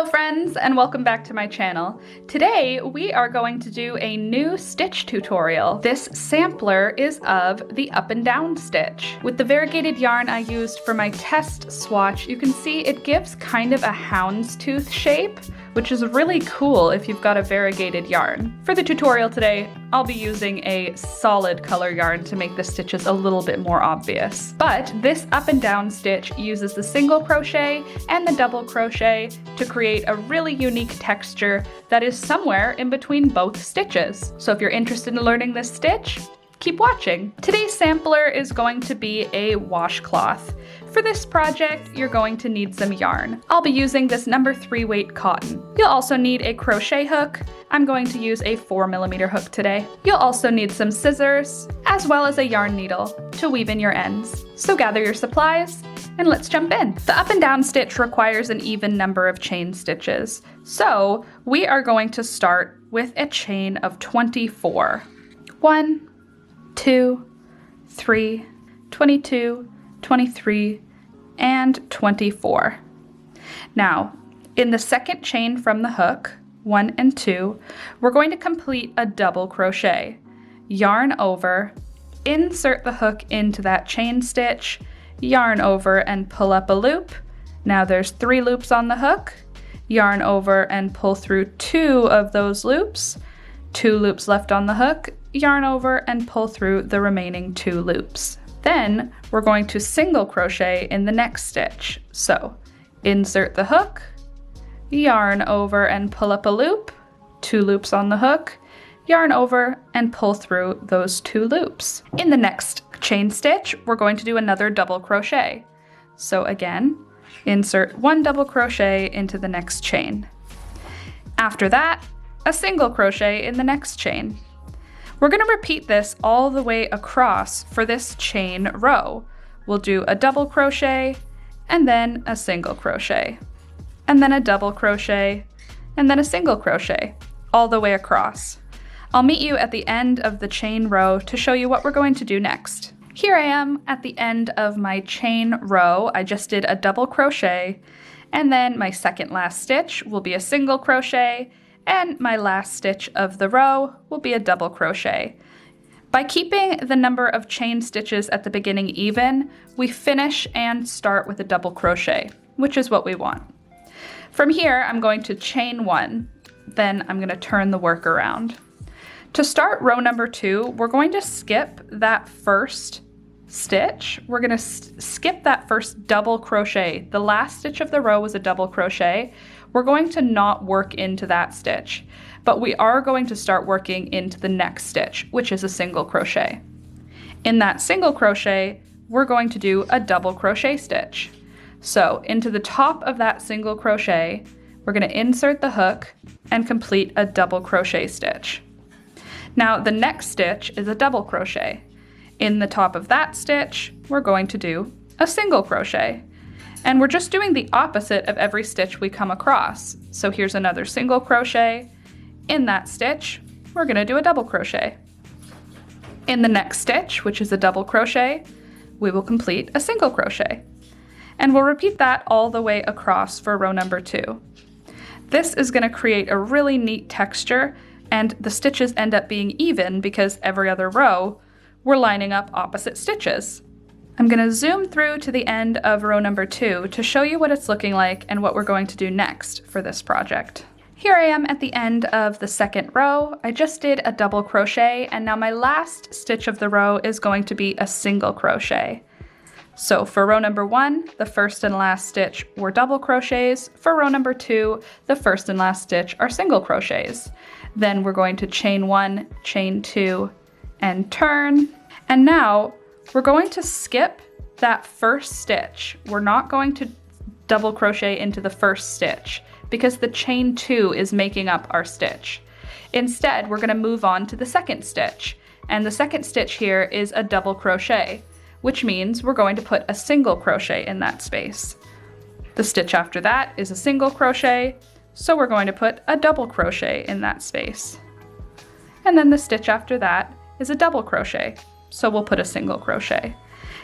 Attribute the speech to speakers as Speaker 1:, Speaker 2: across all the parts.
Speaker 1: friends, and welcome back to my channel. Today we are going to do a new stitch tutorial. This sampler is of the up and down stitch. With the variegated yarn I used for my test swatch, you can see it gives kind of a houndstooth shape, which is really cool if you've got a variegated yarn. For the tutorial today, I'll be using a solid color yarn to make the stitches a little bit more obvious. But this up and down stitch uses the single crochet and the double crochet to create a really unique texture that is somewhere in between both stitches. So if you're interested in learning this stitch, keep watching. Today's sampler is going to be a washcloth. For this project, you're going to need some yarn. I'll be using this No. 3 weight cotton. You'll also need a crochet hook. I'm going to use a 4mm hook today. You'll also need some scissors, as well as a yarn needle to weave in your ends. So gather your supplies, and let's jump in. The up and down stitch requires an even number of chain stitches. So we are going to start with a chain of 24. 1, 2, 3, 22, 23, and 24. Now, in the second chain from the hook, 1 and 2, we're going to complete a double crochet. Yarn over, insert the hook into that chain stitch, yarn over and pull up a loop. Now there's 3 loops on the hook. Yarn over and pull through 2 of those loops. 2 loops left on the hook. Yarn over and pull through the remaining 2 loops. Then we're going to single crochet in the next stitch. So insert the hook, yarn over and pull up a loop, 2 loops on the hook, yarn over and pull through those 2 loops. In the next chain stitch, we're going to do another double crochet. So again, insert 1 double crochet into the next chain. After that, a single crochet in the next chain. We're going to repeat this all the way across for this chain row. We'll do a double crochet, and then a single crochet, and then a double crochet, and then a single crochet, all the way across. I'll meet you at the end of the chain row to show you what we're going to do next. Here I am at the end of my chain row. I just did a double crochet, and then my second last stitch will be a single crochet, and my last stitch of the row will be a double crochet. By keeping the number of chain stitches at the beginning even, we finish and start with a double crochet, which is what we want. From here, I'm going to chain 1, then I'm going to turn the work around. To start row number 2, we're going to skip that first stitch. We're going to skip that first double crochet. The last stitch of the row was a double crochet. We're going to not work into that stitch, but we are going to start working into the next stitch, which is a single crochet. In that single crochet, we're going to do a double crochet stitch. So into the top of that single crochet, we're going to insert the hook and complete a double crochet stitch. Now the next stitch is a double crochet. In the top of that stitch, we're going to do a single crochet. And we're just doing the opposite of every stitch we come across. So here's another single crochet. In that stitch, we're going to do a double crochet. In the next stitch, which is a double crochet, we will complete a single crochet. And we'll repeat that all the way across for row number 2. This is going to create a really neat texture, and the stitches end up being even because every other row we're lining up opposite stitches. I'm going to zoom through to the end of row number 2 to show you what it's looking like and what we're going to do next for this project. Here I am at the end of the second row. I just did a double crochet, and now my last stitch of the row is going to be a single crochet. So for row number 1, the first and last stitch were double crochets. For row number 2, the first and last stitch are single crochets. Then we're going to chain 1, chain 2, and turn. And now we're going to skip that first stitch. We're not going to double crochet into the first stitch because the chain 2 is making up our stitch. Instead, we're going to move on to the second stitch. And the second stitch here is a double crochet, which means we're going to put a single crochet in that space. The stitch after that is a single crochet, so we're going to put a double crochet in that space. And then the stitch after that is a double crochet, so we'll put a single crochet.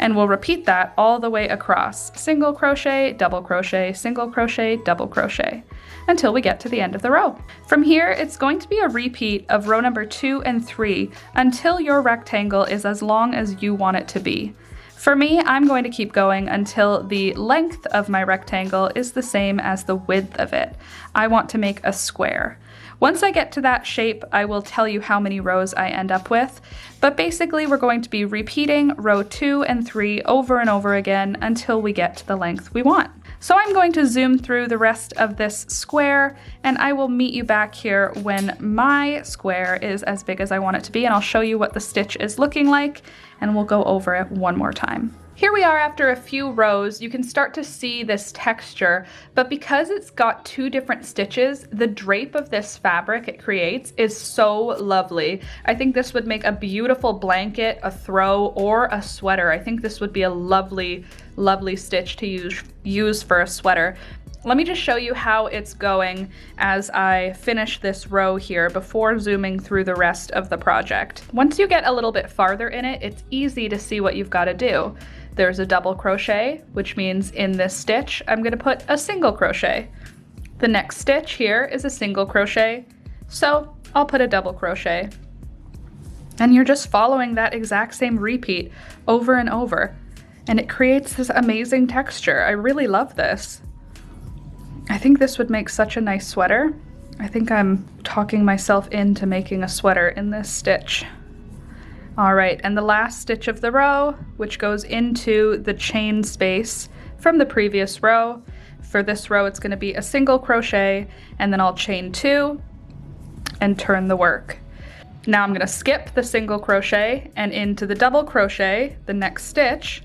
Speaker 1: And we'll repeat that all the way across. Single crochet, double crochet, single crochet, double crochet, until we get to the end of the row. From here, it's going to be a repeat of row number 2 and 3 until your rectangle is as long as you want it to be. For me, I'm going to keep going until the length of my rectangle is the same as the width of it. I want to make a square. Once I get to that shape, I will tell you how many rows I end up with, but basically we're going to be repeating row 2 and 3 over and over again until we get to the length we want. So I'm going to zoom through the rest of this square, and I will meet you back here when my square is as big as I want it to be, and I'll show you what the stitch is looking like, and we'll go over it one more time. Here we are after a few rows. You can start to see this texture, but because it's got 2 different stitches, the drape of this fabric it creates is so lovely. I think this would make a beautiful blanket, a throw, or a sweater. I think this would be a lovely, lovely stitch to use for a sweater. Let me just show you how it's going as I finish this row here before zooming through the rest of the project. Once you get a little bit farther in it, it's easy to see what you've got to do. There's a double crochet, which means in this stitch, I'm going to put a single crochet. The next stitch here is a single crochet, so I'll put a double crochet. And you're just following that exact same repeat over and over, and it creates this amazing texture. I really love this. I think this would make such a nice sweater. I think I'm talking myself into making a sweater in this stitch. All right, and the last stitch of the row, which goes into the chain space from the previous row. For this row, it's going to be a single crochet, and then I'll chain 2 and turn the work. Now I'm going to skip the single crochet, and into the double crochet, the next stitch,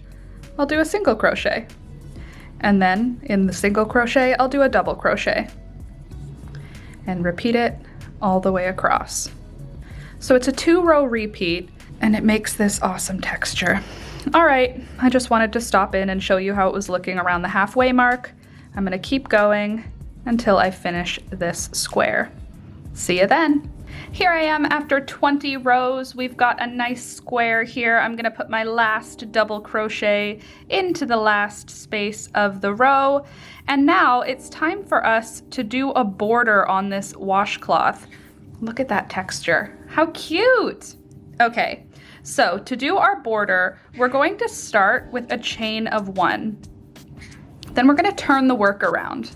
Speaker 1: I'll do a single crochet. And then in the single crochet, I'll do a double crochet and repeat it all the way across. So it's a 2-row repeat, and it makes this awesome texture. All right, I just wanted to stop in and show you how it was looking around the halfway mark. I'm gonna keep going until I finish this square. See you then. Here I am after 20 rows. We've got a nice square here. I'm gonna put my last double crochet into the last space of the row. And now it's time for us to do a border on this washcloth. Look at that texture. How cute! Okay, so to do our border, we're going to start with a chain of 1. Then we're gonna turn the work around.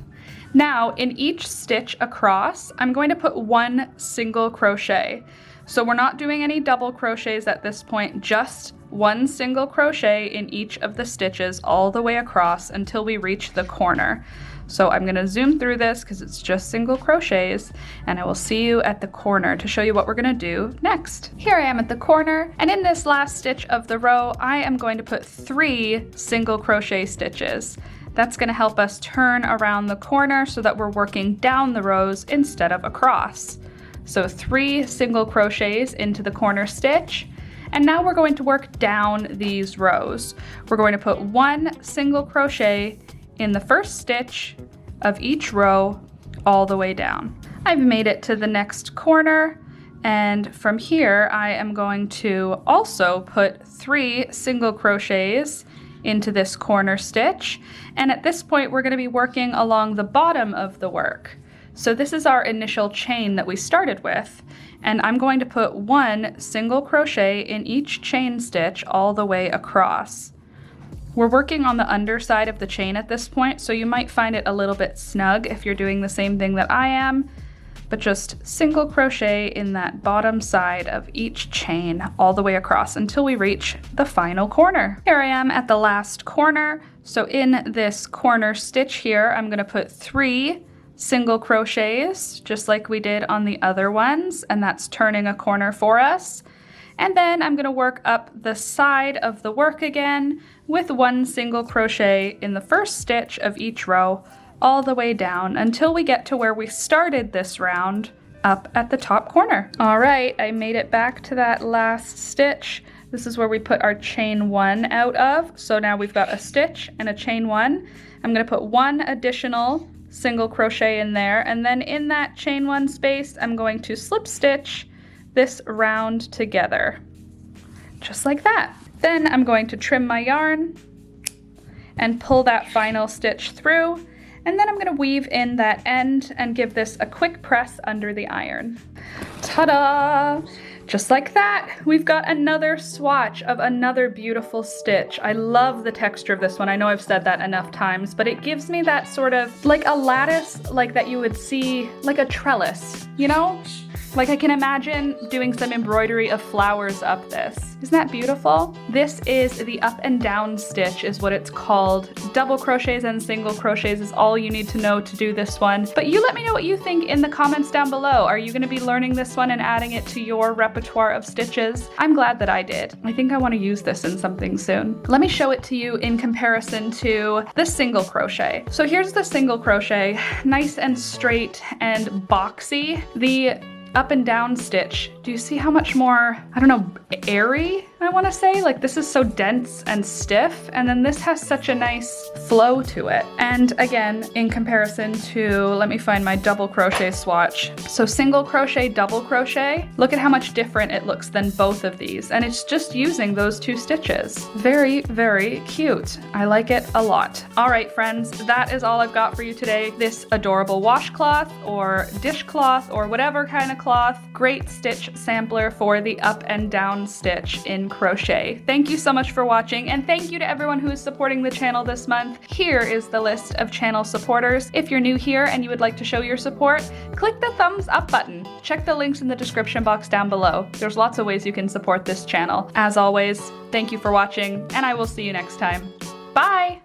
Speaker 1: Now, in each stitch across, I'm going to put 1 single crochet. So we're not doing any double crochets at this point, just 1 single crochet in each of the stitches all the way across until we reach the corner. So I'm going to zoom through this because it's just single crochets, and I will see you at the corner to show you what we're going to do next. Here I am at the corner, and in this last stitch of the row, I am going to put 3 single crochet stitches. That's going to help us turn around the corner so that we're working down the rows instead of across. So 3 single crochets into the corner stitch, and now we're going to work down these rows. We're going to put 1 single crochet in the first stitch of each row all the way down. I've made it to the next corner, and from here I am going to also put 3 single crochets into this corner stitch, and at this point we're going to be working along the bottom of the work. So this is our initial chain that we started with, and I'm going to put 1 single crochet in each chain stitch all the way across. We're working on the underside of the chain at this point, so you might find it a little bit snug if you're doing the same thing that I am, but just single crochet in that bottom side of each chain all the way across until we reach the final corner. Here I am at the last corner. So in this corner stitch here, I'm going to put 3 single crochets, just like we did on the other ones, and that's turning a corner for us. And then I'm going to work up the side of the work again with 1 single crochet in the first stitch of each row all the way down until we get to where we started this round, up at the top corner. All right, I made it back to that last stitch. This is where we put our chain 1 out of. So now we've got a stitch and a chain 1. I'm going to put 1 additional single crochet in there, and then in that chain 1 space, I'm going to slip stitch this round together, just like that. Then I'm going to trim my yarn and pull that final stitch through. And then I'm going to weave in that end and give this a quick press under the iron. Ta-da! Just like that, we've got another swatch of another beautiful stitch. I love the texture of this one. I know I've said that enough times, but it gives me that sort of like a lattice, like that you would see, like a trellis, you know? Like I can imagine doing some embroidery of flowers up this. Isn't that beautiful? This is the up and down stitch is what it's called. Double crochets and single crochets is all you need to know to do this one. But you let me know what you think in the comments down below. Are you gonna be learning this one and adding it to your repertoire of stitches? I'm glad that I did. I think I wanna use this in something soon. Let me show it to you in comparison to the single crochet. So here's the single crochet, nice and straight and boxy. The up and down stitch, do you see how much more, I don't know, airy, I want to say? Like this is so dense and stiff, and then this has such a nice flow to it. And again, in comparison to, let me find my double crochet swatch. So single crochet, double crochet, look at how much different it looks than both of these. And it's just using those two stitches. Very, very cute. I like it a lot. All right, friends, that is all I've got for you today. This adorable washcloth or dishcloth or whatever kind of cloth, great stitch sampler for the up and down stitch in crochet. Thank you so much for watching, and thank you to everyone who is supporting the channel this month. Here is the list of channel supporters. If you're new here and you would like to show your support, click the thumbs up button. Check the links in the description box down below. There's lots of ways you can support this channel. As always, thank you for watching, and I will see you next time. Bye!